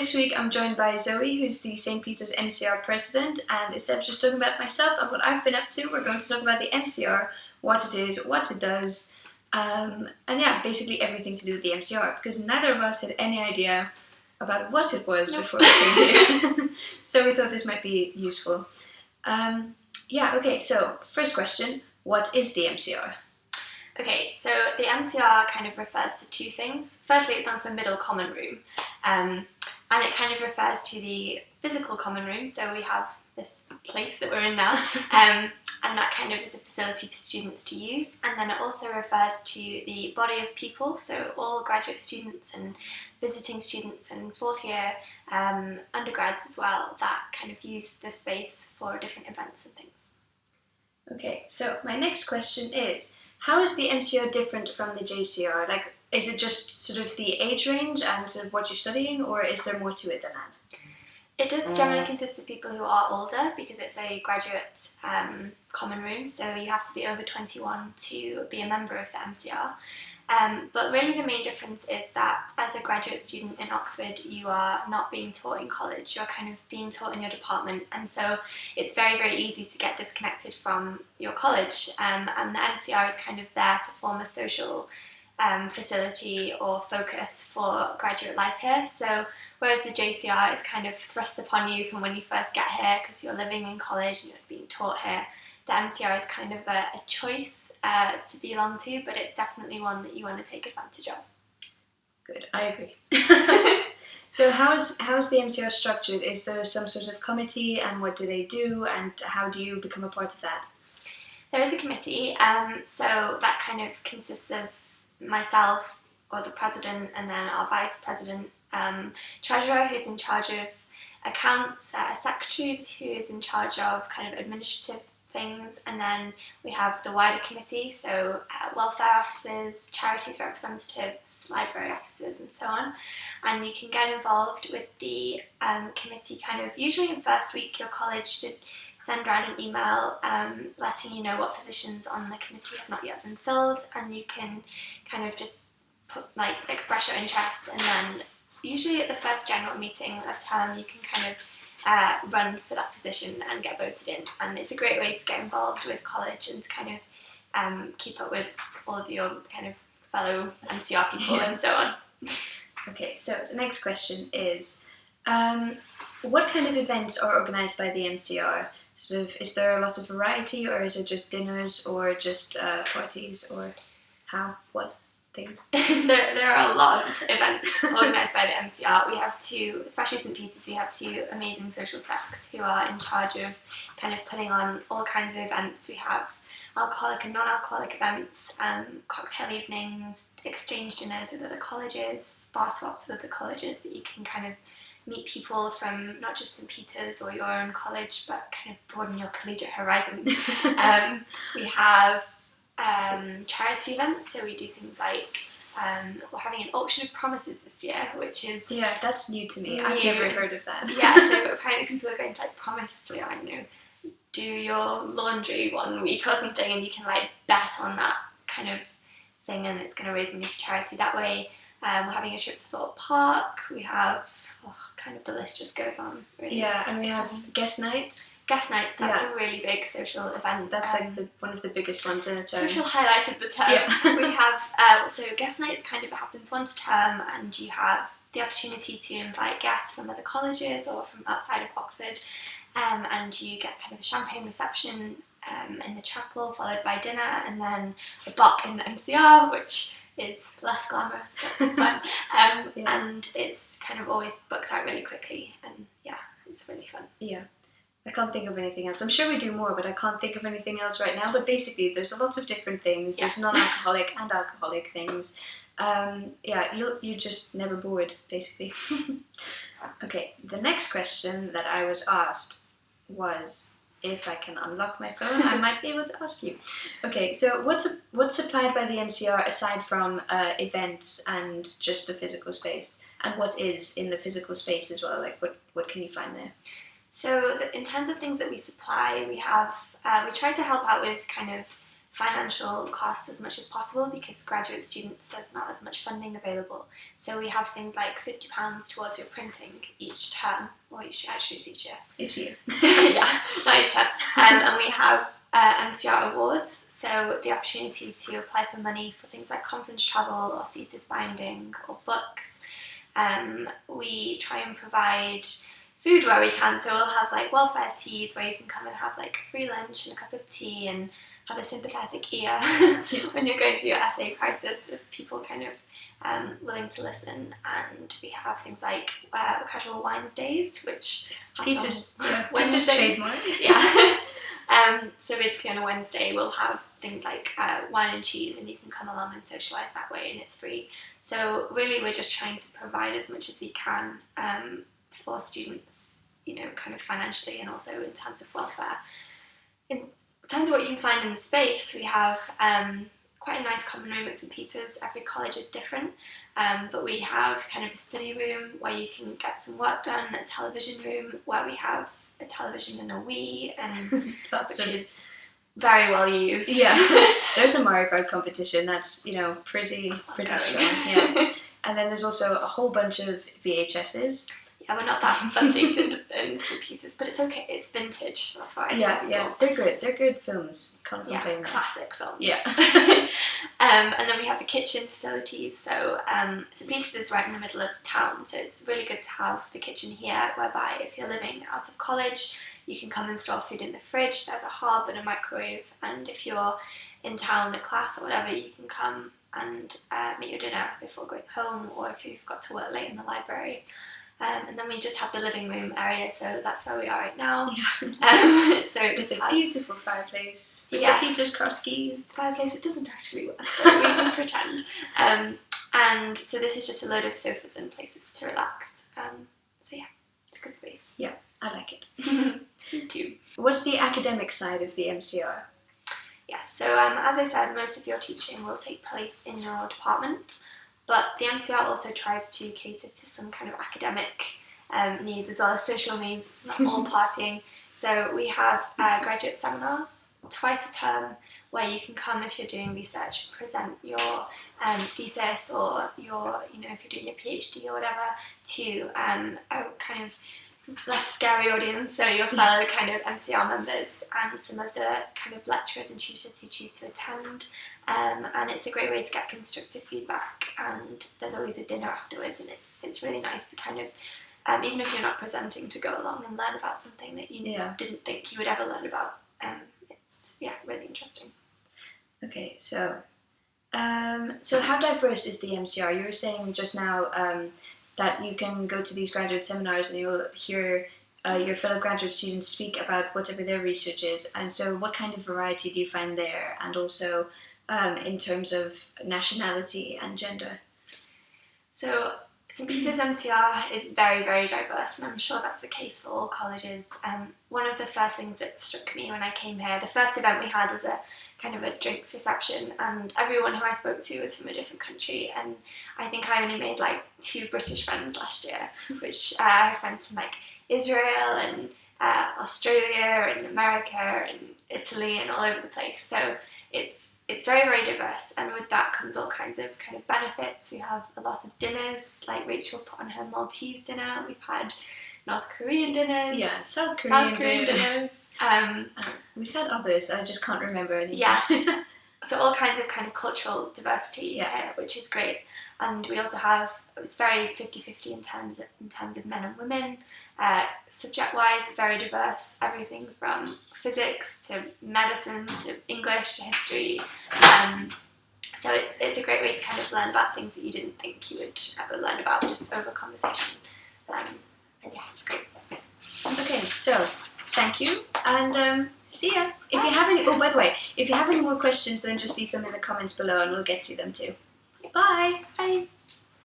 this week I'm joined by Zoe, who's the St. Peter's MCR president, and instead of just talking about myself and what I've been up to, we're going to talk about the MCR, what it is, what it does, and yeah, basically everything to do with the MCR, because neither of us had any idea about what it was before we came here. So we thought this might be useful. Okay, so first question, what is the MCR? Okay, so the MCR kind of refers to two things. Firstly, it stands for Middle Common Room, and it kind of refers to the physical common room. So we have this place that we're in now, and that kind of is a facility for students to use. And then it also refers to the body of people, so all graduate students and visiting students and fourth year undergrads as well, that kind of use the space for different events and things. Okay, so my next question is, how is the MCR different from the JCR? Like, is it just sort of the age range and sort of what you're studying, or is there more to it than that? It does generally consist of people who are older because it's a graduate common room, so you have to be over 21 to be a member of the MCR. But really the main difference is that as a graduate student in Oxford, you are not being taught in college, you're kind of being taught in your department, and so it's very, very easy to get disconnected from your college, and the MCR is kind of there to form a social facility or focus for graduate life here. So whereas the JCR is kind of thrust upon you from when you first get here because you're living in college and you're being taught here, the MCR is kind of a choice to belong to, but it's definitely one that you want to take advantage of. Good, I agree. So how's the MCR structured? Is there some sort of committee, and what do they do, and how do you become a part of that? There is a committee, so that kind of consists of myself, or the president, and then our vice president, treasurer, who's in charge of accounts, secretaries, who is in charge of kind of administrative things, and then we have the wider committee, so welfare officers, charities representatives, library officers, and so on. And you can get involved with the committee kind of usually in first week. Your college should send around an email letting you know what positions on the committee have not yet been filled, and you can kind of just express your interest, and then usually at the first general meeting of term you can kind of run for that position and get voted in, and it's a great way to get involved with college and to kind of keep up with all of your kind of fellow MCR people and so on. Okay, so the next question is, what kind of events are organised by the MCR? Sort of, is there a lot of variety, or is it just dinners, or just parties, or what things? There are a lot of events organised by the MCR. We have two, especially St. Peter's, we have two amazing social secs who are in charge of kind of putting on all kinds of events. We have alcoholic and non-alcoholic events, cocktail evenings, exchange dinners with other colleges, bar swaps with other colleges, that you can kind of meet people from not just St. Peter's or your own college, but kind of broaden your collegiate horizons. We have charity events, so we do things like we're having an auction of promises this year, which is... Yeah, that's new to me. I've never heard of that. Yeah, so apparently people are going to promise to, I don't know, do your laundry one week or something, and you can bet on that kind of thing, and it's going to raise money for charity that way. We're having a trip to Thorpe Park. We have kind of the list just goes on, really. Yeah, and we have guest nights. Guest nights, that's a really big social event. That's one of the biggest ones in a term. Social highlight of the term. Yeah. We have, so guest nights kind of happens once a term, and you have the opportunity to invite guests from other colleges or from outside of Oxford, and you get kind of a champagne reception in the chapel, followed by dinner, and then a bop in the MCR, which is less glamorous but fun, and it's kind of always booked out really quickly, and yeah, it's really fun. Yeah, I can't think of anything else. I'm sure we do more, but I can't think of anything else right now. But basically, there's a lot of different things. There's non-alcoholic and alcoholic things. You're just never bored, basically. Okay, the next question that I was asked was, if I can unlock my phone, I might be able to ask you. Okay, so what's supplied by the MCR aside from events and just the physical space? And what is in the physical space as well? What can you find there? So in terms of things that we supply, we have we try to help out with kind of financial costs as much as possible because graduate students, there's not as much funding available. So we have things like £50 towards your printing each term, or actually it's each year. Each year. Yeah, not each term. And we have MCR awards, so the opportunity to apply for money for things like conference travel or thesis binding or books. We try and provide food where we can, so we'll have like welfare teas where you can come and have like a free lunch and a cup of tea and have a sympathetic ear when you're going through your essay crisis, of people kind of willing to listen. And we have things like casual wines days, which Peter's Wednesday. trademark. Yeah. So basically on a Wednesday we'll have things like wine and cheese, and you can come along and socialise that way, and it's free. So really we're just trying to provide as much as we can for students, you know, kind of financially and also in terms of welfare. In terms of what you can find in the space, we have quite a nice common room at St Peter's. Every college is different, but we have kind of a study room where you can get some work done, a television room where we have a television and a Wii, and which is very well used. Yeah, there's a Mario Kart competition that's, you know, pretty strong. Yeah, and then there's also a whole bunch of VHSs. Yeah, we're not that updated in St Peter's, but it's okay. It's vintage. That's why I tell people. Yeah, they're good. They're good films. Can't complain. Classic films. Yeah. And then we have the kitchen facilities. So St Peter's is right in the middle of the town, so it's really good to have the kitchen here, whereby if you're living out of college, you can come and store food in the fridge. There's a hob and a microwave, and if you're in town at class or whatever, you can come and make your dinner before going home, or if you've got to work late in the library. And then we just have the living room area, so that's where we are right now. Yeah. So it just has a beautiful fireplace with yes. the Peter's cross keys. Fireplace, it doesn't actually work, but we can pretend. And so this is just a load of sofas and places to relax. So yeah, it's a good space. Yeah, I like it. Me too. What's the academic side of the MCR? Yes, so as I said, most of your teaching will take place in your department. But the MCR also tries to cater to some kind of academic needs as well as social needs. It's not all partying. So we have graduate seminars twice a term where you can come if you're doing research, present your thesis, or your, you know, if you're doing your PhD or whatever, to a kind of less scary audience, so your fellow kind of MCR members and some of the kind of lecturers and tutors who choose to attend. And it's a great way to get constructive feedback, and there's always a dinner afterwards, and it's really nice to kind of, even if you're not presenting, to go along and learn about something that you didn't think you would ever learn about. It's really interesting. Okay, so how diverse is the MCR? You were saying just now that you can go to these graduate seminars and you'll hear your fellow graduate students speak about whatever their research is. And so what kind of variety do you find there? And also in terms of nationality and gender? So St Peter's MCR is very, very diverse, and I'm sure that's the case for all colleges. One of the first things that struck me when I came here, the first event we had was a kind of a drinks reception, and everyone who I spoke to was from a different country, and I think I only made like 2 British friends last year, which I have friends from like Israel and Australia and America and Italy and all over the place. So it's very, very diverse, and with that comes all kinds of kind of benefits. We have a lot of dinners, like Rachel put on her Maltese dinner. We've had North Korean dinners. Yeah, South Korean dinners. We've had others, I just can't remember any. Yeah. So all kinds of kind of cultural diversity, which is great. And we also have, it's very 50-50 in terms of men and women. Subject-wise, very diverse, everything from physics to medicine to English to history. So it's a great way to kind of learn about things that you didn't think you would ever learn about just over conversation. And yeah, it's great. Okay, so thank you, and see ya. If you have any, by the way, if you have any more questions, then just leave them in the comments below and we'll get to them too. Bye! Bye!